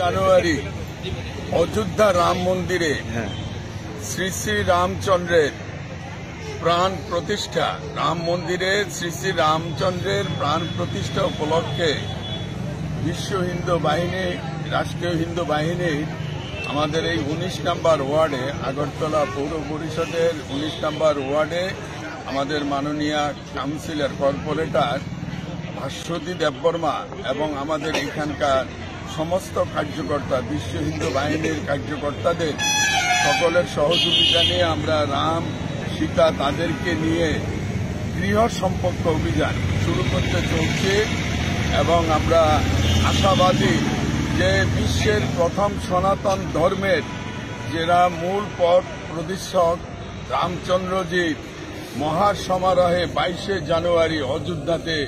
জানুয়ারি অযোধ্যা রাম মন্দিরে শ্রী শ্রী রামচন্দ্রের প্রাণ প্রতিষ্ঠা, রাম মন্দিরে শ্রী শ্রী রামচন্দ্রের প্রাণ প্রতিষ্ঠা উপলক্ষে বিশ্ব হিন্দু বাহিনী, রাষ্ট্রীয় হিন্দু বাহিনীর আমাদের এই ১৯ নম্বর ওয়ার্ডে, আগরতলা পৌর পরিষদের ১৯ নম্বর ওয়ার্ডে আমাদের মাননীয় কাউন্সিলর কর্পোরেটর ভাস্বতী দেববর্মা এবং আমাদের এখানকার সমস্ত কার্যকর্তা, বিশ্ব হিন্দু বাহিনীর কার্যকর্তাদের সকলের সহযোগিতা নিয়ে আমরা রাম সীতা তাদেরকে নিয়ে গৃহ সম্পর্ক অভিযান শুরু করতে চলছে এবং আমরা আশাবাদী যে বিশ্বের প্রথম সনাতন ধর্মের যারা মূল পথ প্রতিষ্ঠাক রামচন্দ্রজির মহাসমারোহে ২২শে জানুয়ারি অযোধ্যাতে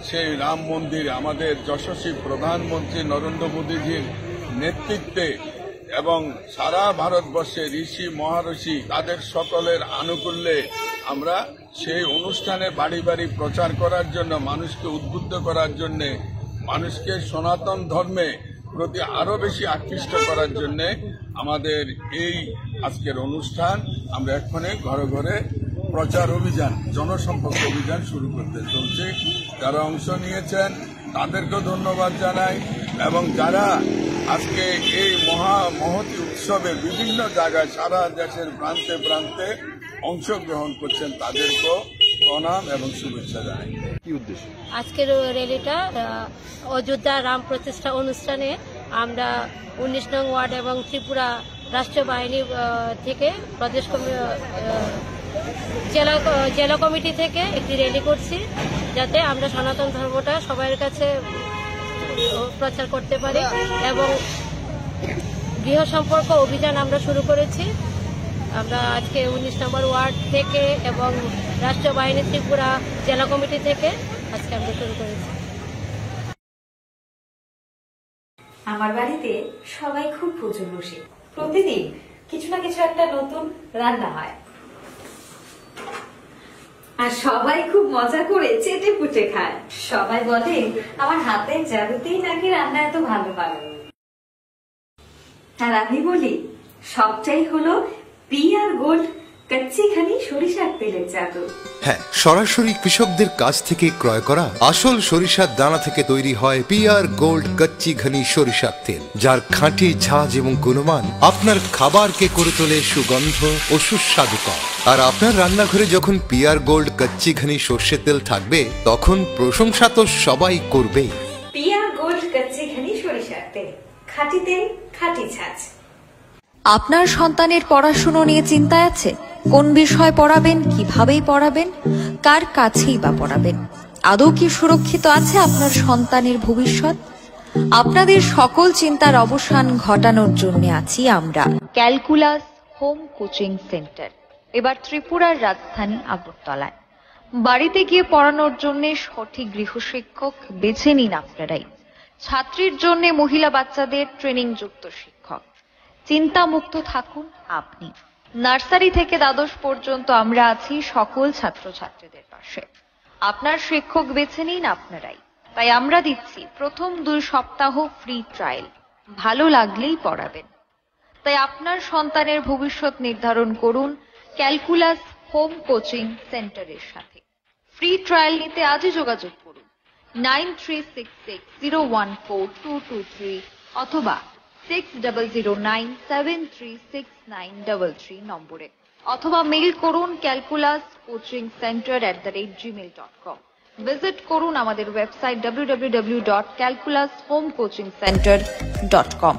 সেই রাম মন্দির আমাদের যশস্বী প্রধানমন্ত্রী নরেন্দ্র মোদীজির নেতৃত্বে এবং সারা ভারতবর্ষে ঋষি মহারষি তাদের সকলের আনুকূল্যে আমরা সেই অনুষ্ঠানে বাড়ি বাড়ি প্রচার করার জন্য, মানুষকে উদ্বুদ্ধ করার জন্য, মানুষকে সনাতন ধর্মে প্রতি আরো বেশি আকৃষ্ট করার জন্য আমাদের এই আজকের অনুষ্ঠান। আমরা এক্ষণে ঘরে ঘরে প্রচার অভিযান, জনসম্পর্ক অভিযান শুরু করতে চলছে। যারা অংশ নিয়েছেন তাদেরকেও ধন্যবাদ জানাই এবং যারা আজকে এই মহতি উৎসবে বিভিন্ন জায়গায় সারা দেশের প্রান্তে প্রান্তে অংশগ্রহণ করছেন তাদেরকেও প্রণাম এবং শুভেচ্ছা জানাই। কি উদ্দেশ্য আজকের র্যালিটা? অযোধ্যা রাম প্রতিষ্ঠা অনুষ্ঠানে আমরা ১৯ নং ওয়ার্ড এবং ত্রিপুরা রাষ্ট্রীয় বাহিনী থেকে প্রদেশ জেলা কমিটি থেকে একটি র্যালি করছি, যাতে আমরা সনাতন ধর্মটা সবার কাছে প্রচার করতে পারি এবং গৃহ সম্পর্ক অভিযান আমরা শুরু করেছি। আমরা আজকে ১৯ নম্বর ওয়ার্ড থেকে এবং রাষ্ট্রীয় বাহিনী ত্রিপুরা জেলা কমিটি থেকে আজকে আমরা শুরু করেছি। আমার বাড়িতে সবাই খুব প্রচুর বসে, প্রতিদিন কিছু না কিছু একটা নতুন রান্না হয় আর সবাই খুব মজা করে চেটে পুটে খায়। সবাই বলে আমার হাতের জাদুতেই নাকি রান্না এত ভালো হয়। আর আমি বলি সবটাই হলো পিআর গোল্ড কচ্চিখানি সরিষার তেলের জাদু। হ্যাঁ, সরাসরি কৃষকদের কাছ থেকে ক্রয় করা আসল সরিষার দানা থেকে তৈরি হয় পিআর গোল্ড কচ্চি ঘনি সরিষার তেল, যার খাঁটি ঝাঁজ এবং গুণমান আপনার খাবারকে করে তোলে সুগন্ধ ও সুস্বাদুকর। আর আপনার রান্নাঘরে যখন পিআর গোল্ড কচ্চি ঘনি সর্ষের তেল থাকবে, তখন প্রশংসা তো সবাই করবে। পিআর গোল্ড কচ্চিখানি সরিষার তেল, খাঁটি তেল, খাঁটি ঝাঁজ। আপনার সন্তানের পড়াশুনো নিয়ে চিন্তায় আছে? কোন বিষয় পড়াবেন, কিভাবেই পড়াবেন, কার কাছেই বা পড়াবেন? আদৌ কি সুরক্ষিত আছে আপনার সন্তানের ভবিষ্যৎ? আপনাদের সকল চিন্তার অবসান ঘটানোর জন্য আছি আমরা, ক্যালকুলাস হোম কোচিং সেন্টার। এবার ত্রিপুরার রাজধানী আগরতলায়। বাড়িতে গিয়ে পড়ানোর জন্য সঠিক গৃহশিক্ষক বেছে নিন আপনারাই। ছাত্রীর জন্য মহিলা বাচ্চাদের ট্রেনিং যুক্ত শিক্ষক। চিন্তামুক্ত থাকুন আপনি। নার্সারি থেকে দ্বাদশ পর্যন্ত আমরা আছি সকল ছাত্রছাত্রীদের পাশে। আপনার শিক্ষক বেছে নিন আপনারাই। তাই আমরা দিচ্ছি প্রথম ২ সপ্তাহ ফ্রি ট্রায়াল, ভালো লাগলেই পড়াবেন। তাই আপনার সন্তানের ভবিষ্যৎ নির্ধারণ করুন ক্যালকুলাস হোম কোচিং সেন্টারের সাথে। ফ্রি ট্রায়াল নিতে আজই যোগাযোগ করুন 9366014223 অথবা 6009736933 নম্বরে, অথবা মেইল করুন calculascoachingcenter@gmail.com। ভিজিট করুন আমাদের ওয়েবসাইট www.calculashomecoachingcenter.com।